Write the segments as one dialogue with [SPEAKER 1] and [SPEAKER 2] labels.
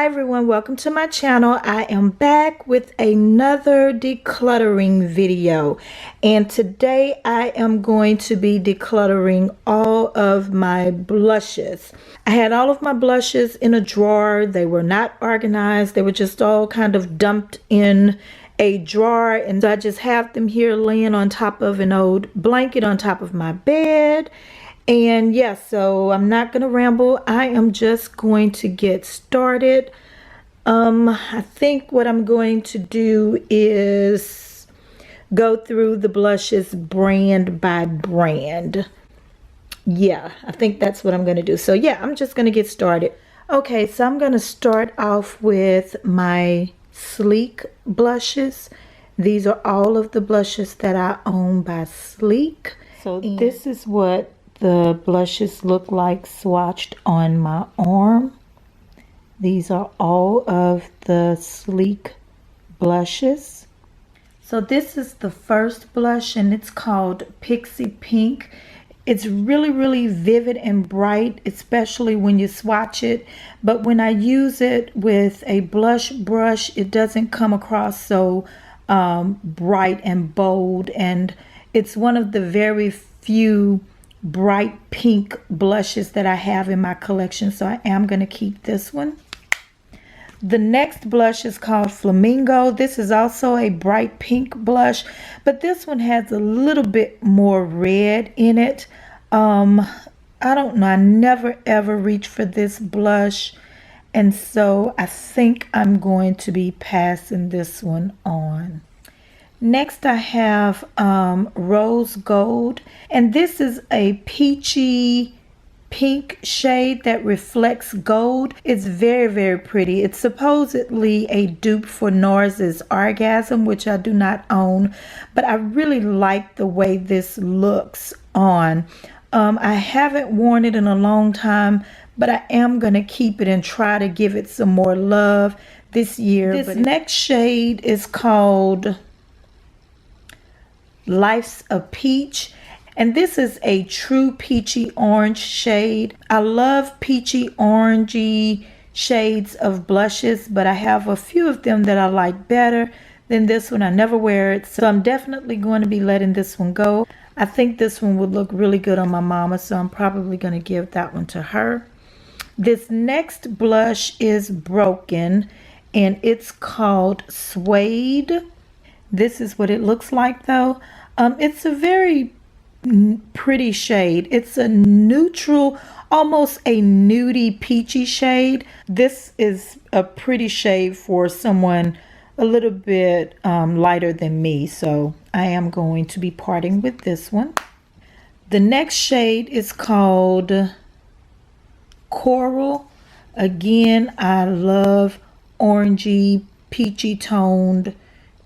[SPEAKER 1] Hi everyone, welcome to my channel. I am back with another decluttering video, and today I am going to be decluttering all of my blushes. I had all of my blushes in a drawer. They were not organized. They were just all kind of dumped in a drawer, and I just have them here laying on top of an old blanket on top of my bed. And yeah, so I'm not gonna ramble. I am just going to get started. I think what I'm going to do is go through the blushes brand by brand. Yeah, I think that's what I'm gonna do. So yeah, I'm just gonna get started. Okay, so I'm gonna start off with my Sleek blushes. These are all of the blushes that I own by Sleek. So this is what the blushes look like swatched on my arm. These are all of the Sleek blushes. So this is the first blush, and it's called Pixie Pink. It's really vivid and bright, especially when you swatch it. But when I use it with a blush brush, it doesn't come across so bright and bold. And it's one of the very few bright pink blushes that I have in my collection, so I am going to keep this one. The next blush is called Flamingo. This is also a bright pink blush, but this one has a little bit more red in it. I don't know, I never ever reach for this blush, and so I think I'm going to be passing this one on. Next I have Rose Gold, and this is a peachy pink shade that reflects gold. It's very pretty. It's supposedly a dupe for NARS's Orgasm, which I do not own, but I really like the way this looks on. I haven't worn it in a long time, but I am going to keep it and try to give it some more love this year. This next shade is called Life's a Peach, and this is a true peachy orange shade. I love peachy orangey shades of blushes, but I have a few of them that I like better than this one. I never wear it, so I'm definitely going to be letting this one go. I think this one would look really good on my mama, so I'm probably going to give that one to her. This next blush is Broken, and it's called Suede. This is what it looks like though. It's a very pretty shade. It's a neutral, almost a nudie peachy shade. This is a pretty shade for someone a little bit lighter than me, so I am going to be parting with this one. The next shade is called Coral. Again, I love orangey, peachy toned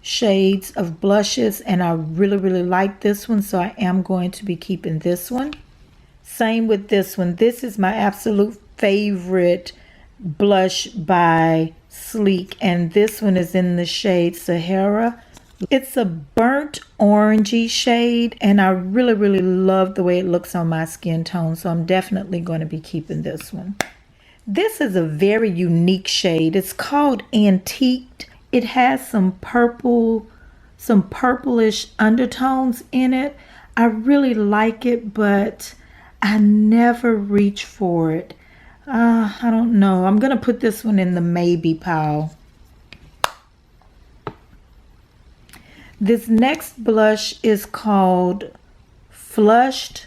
[SPEAKER 1] shades of blushes, and I really like this one, so I am going to be keeping this one. Same with this one. This is my absolute favorite blush by Sleek, and this one is in the shade Sahara. It's a burnt orangey shade, and I really love the way it looks on my skin tone, so I'm definitely going to be keeping this one. This is a very unique shade. It's called Antiqued. It has some purple, some purplish undertones in it. I really like it, but I never reach for it. I don't know. I'm going to put this one in the maybe pile. This next blush is called Flushed.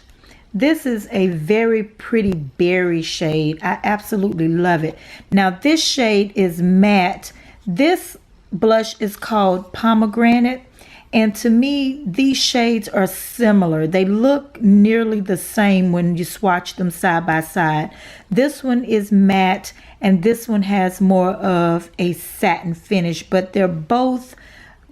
[SPEAKER 1] This is a very pretty berry shade. I absolutely love it. Now this shade is matte. This blush is called Pomegranate, and to me these shades are similar. They look nearly the same when you swatch them side by side. This one is matte and this one has more of a satin finish, but they're both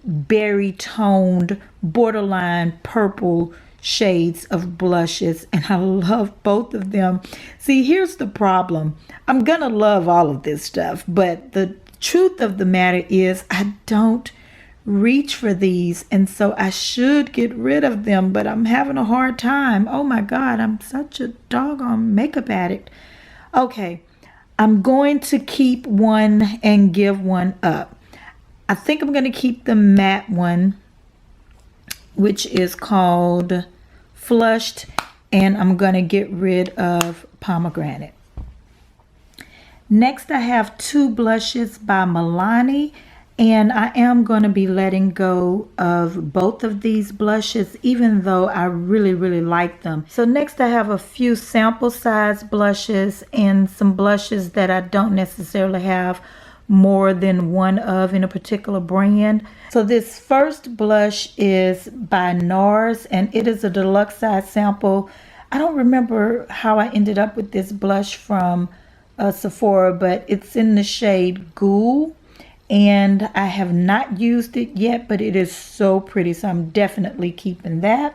[SPEAKER 1] berry toned, borderline purple shades of blushes, and I love both of them. See, here's the problem. I'm gonna love all of this stuff, but the truth of the matter is I don't reach for these, and so I should get rid of them, but I'm having a hard time. Oh my God, I'm such a doggone makeup addict. Okay, I'm going to keep one and give one up. I think I'm going to keep the matte one, which is called Flushed, and I'm going to get rid of Pomegranate. Next, I have two blushes by Milani, and I am going to be letting go of both of these blushes, even though I really like them. So next, I have a few sample size blushes and some blushes that I don't necessarily have more than one of in a particular brand. So this first blush is by NARS, and it is a deluxe size sample. I don't remember how I ended up with this blush from Sephora, but it's in the shade Ghoul, and I have not used it yet, but it is so pretty, so I'm definitely keeping that.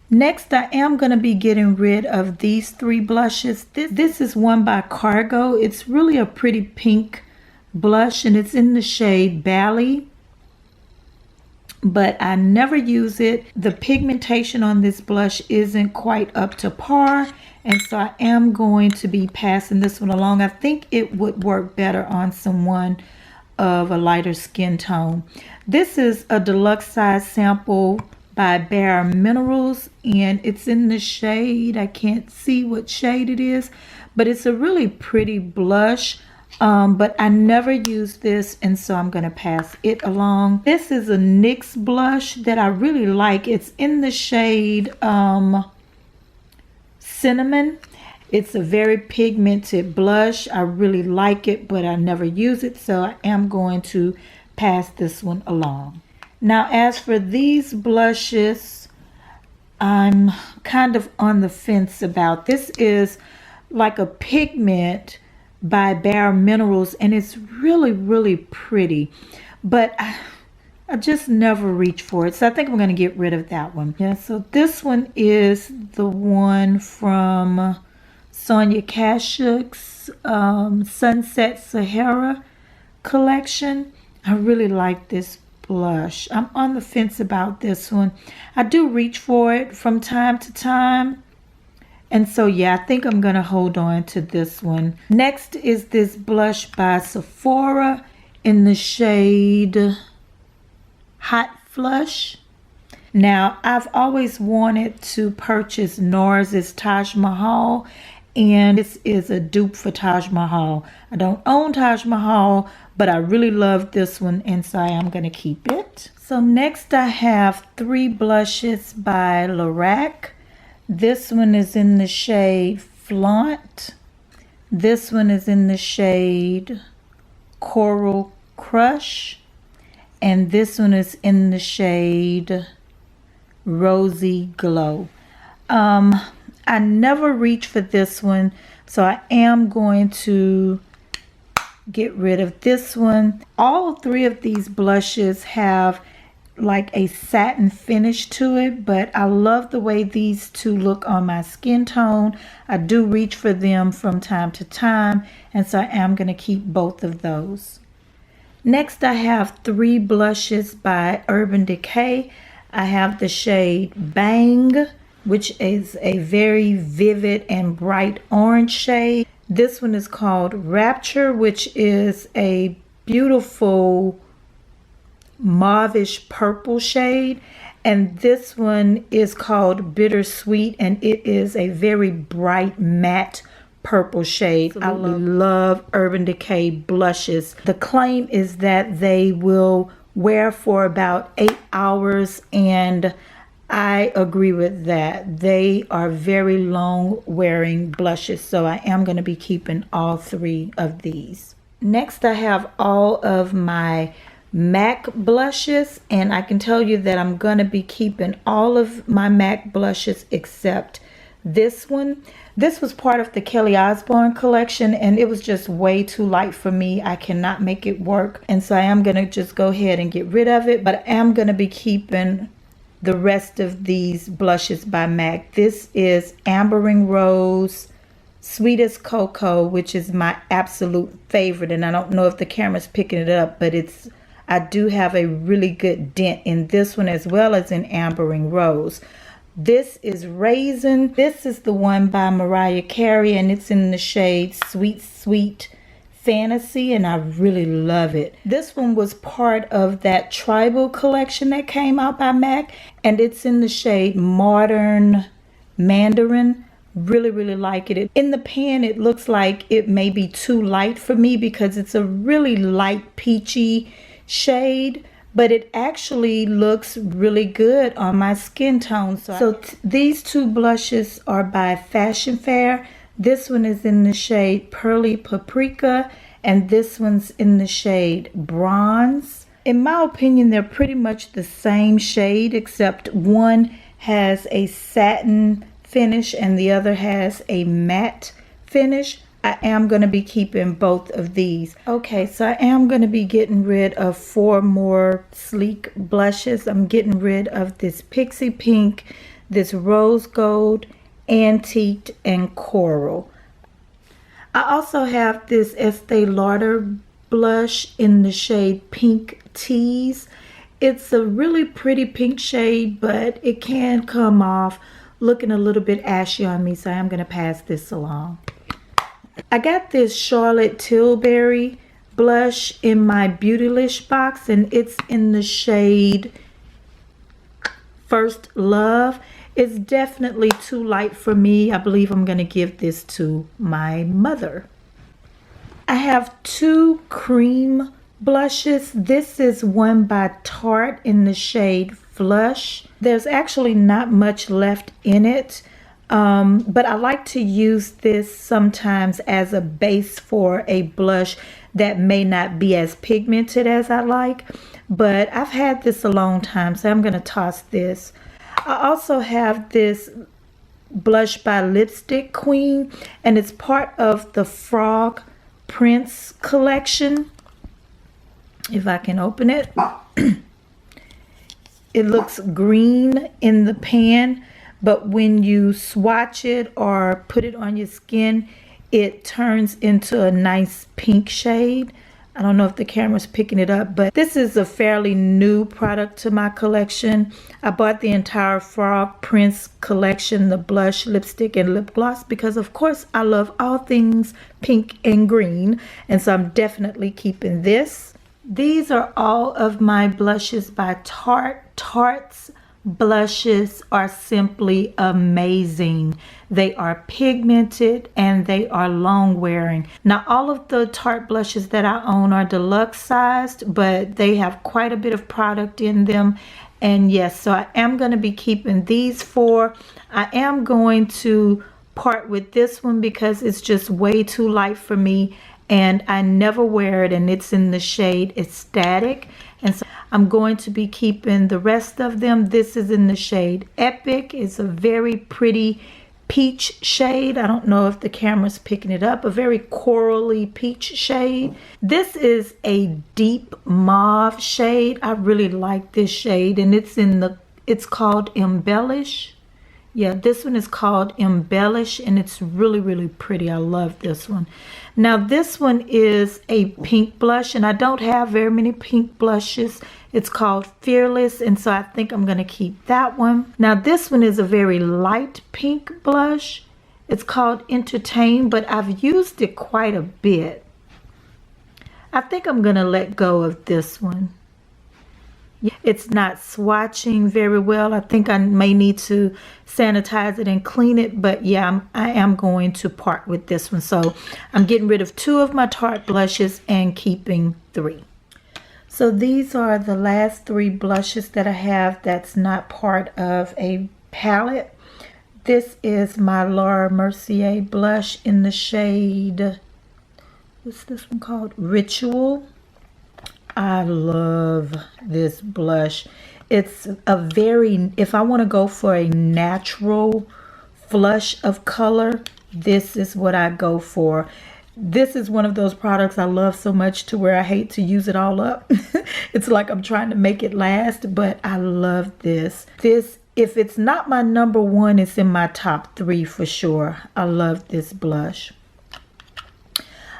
[SPEAKER 1] Next, I am going to be getting rid of these three blushes. This is one by Cargo. It's really a pretty pink blush, and it's in the shade Bally, but I never use it. The pigmentation on this blush isn't quite up to par, and so I am going to be passing this one along. I think it would work better on someone of a lighter skin tone. This is a deluxe size sample by Bare Minerals, and it's in the shade, I can't see what shade it is, but it's a really pretty blush. But I never use this, and so I'm going to pass it along. This is a NYX blush that I really like. It's in the shade Cinnamon. It's a very pigmented blush. I really like it, but I never use it, so I am going to pass this one along. Now, as for these blushes, I'm kind of on the fence about. This is like a pigment by Bare Minerals, and it's really pretty, but I just never reach for it, so I think I'm going to get rid of that one. Yeah, so this one is the one from Sonia Kashuk's Sunset Sahara collection. I really like this blush. I'm on the fence about this one. I do reach for it from time to time, and so yeah, I think I'm going to hold on to this one. Next is this blush by Sephora in the shade Hot Flush. Now, I've always wanted to purchase NARS's Taj Mahal, and this is a dupe for Taj Mahal. I don't own Taj Mahal, but I really love this one, and so I am going to keep it. So next I have three blushes by Lorac. This one is in the shade Flaunt. This one is in the shade Coral Crush. And this one is in the shade Rosy Glow. I never reach for this one, so I am going to get rid of this one. All three of these blushes have like a satin finish to it, but I love the way these two look on my skin tone. I do reach for them from time to time, and so I am going to keep both of those. Next, I have three blushes by Urban Decay. I have the shade Bang, which is a very vivid and bright orange shade. This one is called Rapture, which is a beautiful mauvish purple shade, and this one is called Bittersweet, and it is a very bright matte purple shade. I love Urban Decay blushes. The claim is that they will wear for about 8 hours, and I agree with that. They are very long wearing blushes, so I am going to be keeping all three of these. Next, I have all of my MAC blushes, and I can tell you that I'm going to be keeping all of my MAC blushes except this one. This was part of the Kelly Osbourne collection, and it was just way too light for me. I cannot make it work, and so I am going to just go ahead and get rid of it, but I am going to be keeping the rest of these blushes by MAC. This is Ambering Rose, Sweetest Cocoa, which is my absolute favorite, and I don't know if the camera's picking it up, but I do have a really good dent in this one as well as in Ambering Rose. This is Raisin. This is the one by Mariah Carey, and it's in the shade Sweet Sweet Fantasy, and I really love it. This one was part of that tribal collection that came out by MAC, and it's in the shade Modern Mandarin. Really like it. In the pan, it looks like it may be too light for me because it's a really light peachy shade, but it actually looks really good on my skin tone. So these two blushes are by Fashion Fair. This one is in the shade Pearly Paprika, and this one's in the shade Bronze. In my opinion, they're pretty much the same shade, except one has a satin finish and the other has a matte finish. I am going to be keeping both of these. Okay, so I am going to be getting rid of 4 more sleek blushes. I'm getting rid of this Pixie Pink, this Rose Gold, Antiqued, and Coral. I also have this Estee Lauder blush in the shade Pink Tease. It's a really pretty pink shade, but it can come off looking a little bit ashy on me, so I'm going to pass this along. I got this Charlotte Tilbury blush in my Beautylish box, and it's in the shade First Love. It's definitely too light for me. I believe I'm going to give this to my mother. I have 2 cream blushes. This is one by Tarte in the shade Flush. There's actually not much left in it, but I like to use this sometimes as a base for a blush that may not be as pigmented as I like, but I've had this a long time, so I'm going to toss this. I also have this blush by Lipstick Queen, and it's part of the Frog Prince collection. If I can open it. It looks green in the pan, but when you swatch it or put it on your skin, it turns into a nice pink shade. I don't know if the camera's picking it up, but this is a fairly new product to my collection. I bought the entire Frog Prince collection, the blush, lipstick, and lip gloss, because of course I love all things pink and green, and so I'm definitely keeping this. These are all of my blushes by Tarte. Tarte's blushes are simply amazing. They are pigmented and they are long wearing. Now, all of the Tarte blushes that I own are deluxe sized, but they have quite a bit of product in them. And yes, so I am going to be keeping these 4. I am going to part with this one because it's just way too light for me, and I never wear it, and it's in the shade Ecstatic. And so I'm going to be keeping the rest of them. This is in the shade Epic. It's a very pretty peach shade. I don't know if the camera's picking it up. A very corally peach shade. This is a deep mauve shade. I really like this shade, and it's called Embellish. Yeah, this one is called Embellish, and it's really pretty. I love this one. Now, this one is a pink blush, and I don't have very many pink blushes. It's called Fearless, and so I think I'm going to keep that one. Now, this one is a very light pink blush. It's called Entertain, but I've used it quite a bit. I think I'm going to let go of this one. It's not swatching very well. I think I may need to sanitize it and clean it, but yeah, I am going to part with this one. So I'm getting rid of 2 of my Tarte blushes and keeping 3. So these are the last 3 blushes that I have that's not part of a palette. This is my Laura Mercier blush in the shade, what's this one called? Ritual. I love this blush. It's a very, if I want to go for a natural flush of color, this is what I go for. This is one of those products I love so much to where I hate to use it all up. It's like I'm trying to make it last, but I love this. If it's not my number 1, it's in my top 3 for sure. I love this blush.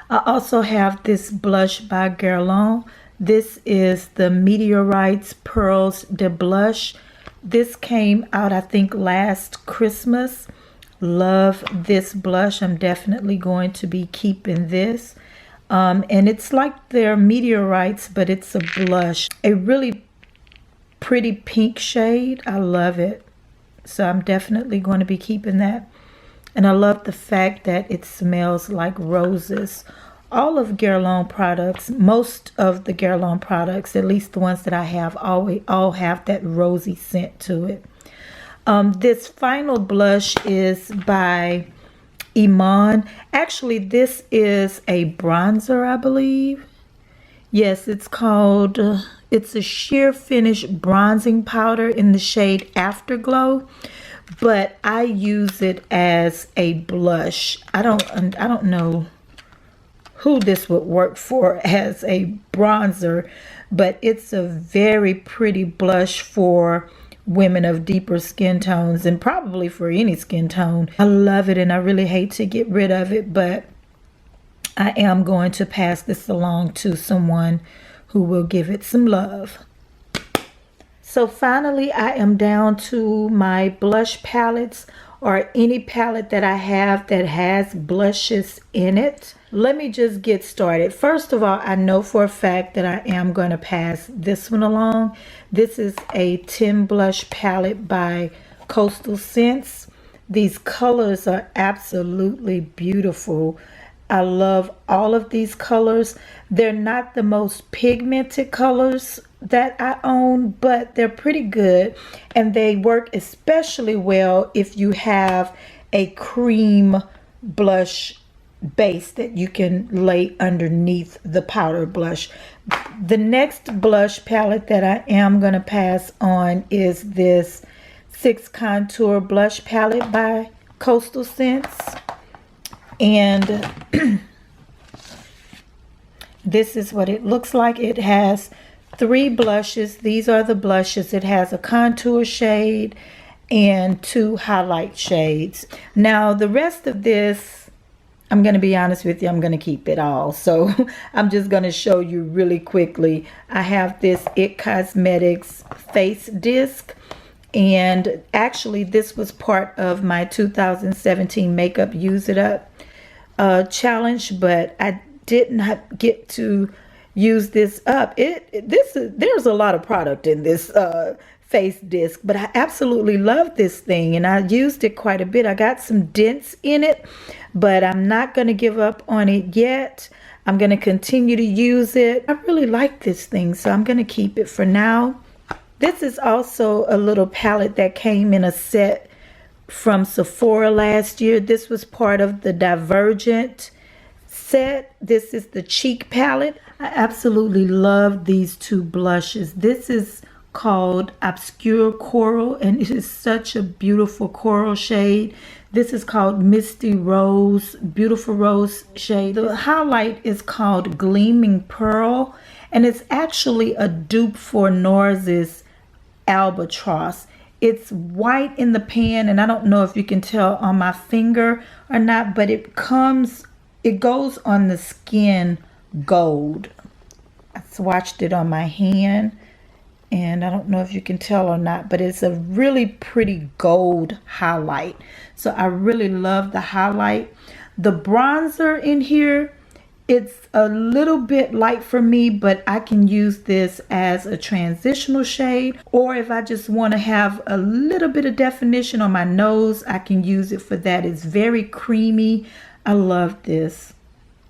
[SPEAKER 1] I also have this blush by Guerlain. This is the Meteorites Pearls de Blush. This came out, I think, last Christmas. Love this blush. I'm definitely going to be keeping this. And it's like they're meteorites, but it's a blush. A really pretty pink shade. I love it. So I'm definitely going to be keeping that. And I love the fact that it smells like roses. All of Guerlain products, most of the Guerlain products, at least the ones that I have, all have that rosy scent to it. This final blush is by Iman. Actually, this is a bronzer, I believe. Yes, it's called, it's a sheer finish bronzing powder in the shade Afterglow, but I use it as a blush. I don't know who this would work for as a bronzer, but it's a very pretty blush for women of deeper skin tones, and probably for any skin tone. I love it, and I really hate to get rid of it, but I am going to pass this along to someone who will give it some love. So finally, I am down to my blush palettes, or any palette that I have that has blushes in it. Let me just get started. First of all, I know for a fact that I am going to pass this one along. This is a 10 blush palette by Coastal Scents. These colors are absolutely beautiful. I love all of these colors. They're not the most pigmented colors that I own, but they're pretty good, and they work especially well if you have a cream blush base that you can lay underneath the powder blush. The next blush palette that I am going to pass on is this 6 Contour Blush Palette by Coastal Scents. And this is what it looks like. It has 3 blushes. These are the blushes. It has a contour shade and 2 highlight shades. Now the rest of this, I'm going to be honest with you, I'm going to keep it all. So I'm just going to show you really quickly. I have this IT Cosmetics face disc. And actually this was part of my 2017 Makeup Use It Up challenge, but I did not get to use this up. There's a lot of product in this face disc, but I absolutely love this thing, and I used it quite a bit. I got some dents in it, but I'm not going to give up on it yet. I'm going to continue to use it. I really like this thing, so I'm going to keep it for now. This is also a little palette that came in a set from Sephora last year. This was part of the Divergent set. This is the Cheek palette. I absolutely love these 2 blushes. This is called Obscure Coral, and it is such a beautiful coral shade. This is called Misty Rose, beautiful rose shade. The highlight is called Gleaming Pearl, and it's actually a dupe for NARS's Albatross. It's white in the pan, and I don't know if you can tell on my finger or not, but it goes on the skin gold. I swatched it on my hand, and I don't know if you can tell or not, but it's a really pretty gold highlight. So I really love the highlight. The bronzer in here, it's a little bit light for me, but I can use this as a transitional shade, or if I just want to have a little bit of definition on my nose, I can use it for that. It's very creamy. I love this.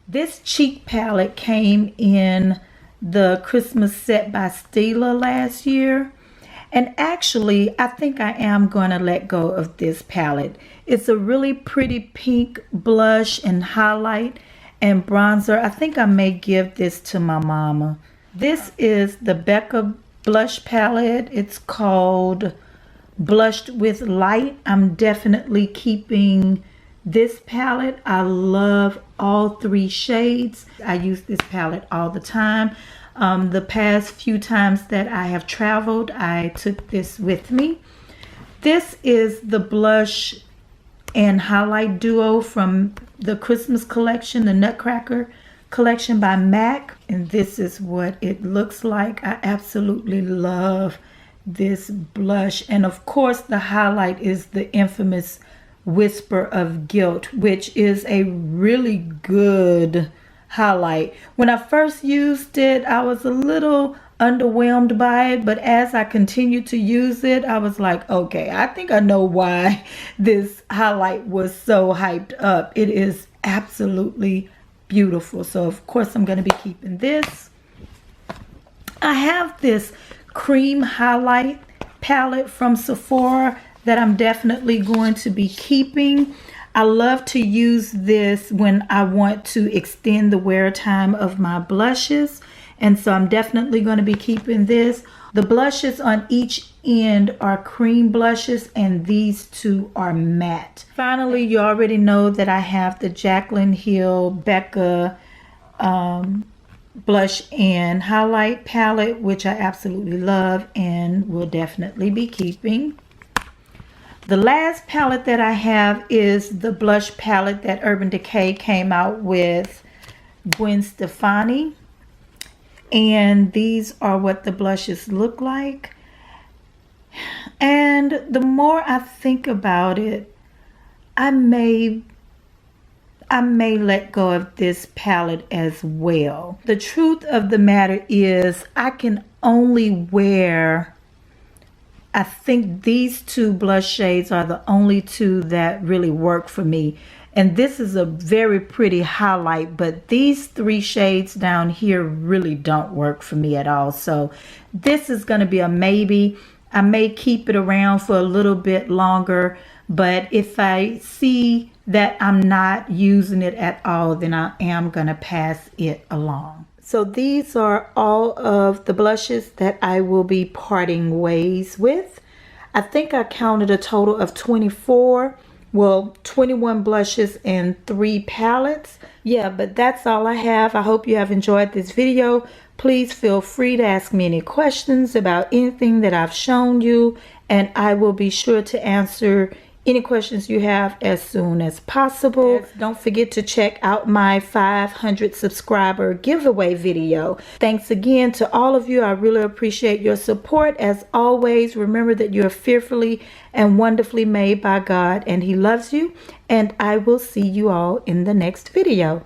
[SPEAKER 1] This cheek palette came in the Christmas set by Stila last year, and actually I think I am going to let go of this palette. It's a really pretty pink blush and highlight and bronzer. I think I may give this to my mama. This is the Becca blush palette. It's called Blushed with Light. I'm definitely keeping this palette. I love all 3 shades. I use this palette all the time. The past few times that I have traveled, I took this with me. This is the blush and highlight duo from the Christmas collection, the Nutcracker collection by MAC, and this is what it looks like. I absolutely love this blush. And of course, the highlight is the infamous Whisper of Guilt, which is a really good highlight. When I first used it, I was a little underwhelmed by it, but as I continued to use it, I was like, okay, I think I know why this highlight was so hyped up. It is absolutely beautiful. So of course I'm going to be keeping this. I have this cream highlight palette from Sephora that I'm definitely going to be keeping. I love to use this when I want to extend the wear time of my blushes, and so I'm definitely going to be keeping this. The blushes on each end are cream blushes, and these two are matte. Finally, you already know that I have the Jaclyn Hill Becca blush and highlight palette, which I absolutely love and will definitely be keeping. The last palette that I have is the blush palette that Urban Decay came out with, Gwen Stefani. And these are what the blushes look like. And the more I think about it, I may let go of this palette as well. The truth of the matter is I can only wear, I think these two blush shades are the only two that really work for me. And this is a very pretty highlight, but these three shades down here really don't work for me at all. So this is going to be a maybe. I may keep it around for a little bit longer, but if I see that I'm not using it at all, then I am going to pass it along. So these are all of the blushes that I will be parting ways with. I think I counted a total of 24. Well, 21 blushes and 3 palettes. Yeah, but that's all I have. I hope you have enjoyed this video. Please feel free to ask me any questions about anything that I've shown you, and I will be sure to answer any questions you have as soon as possible. Don't forget to check out my 500 subscriber giveaway video. Thanks again to all of you. I really appreciate your support. As always, remember that you're fearfully and wonderfully made by God, and He loves you. And I will see you all in the next video.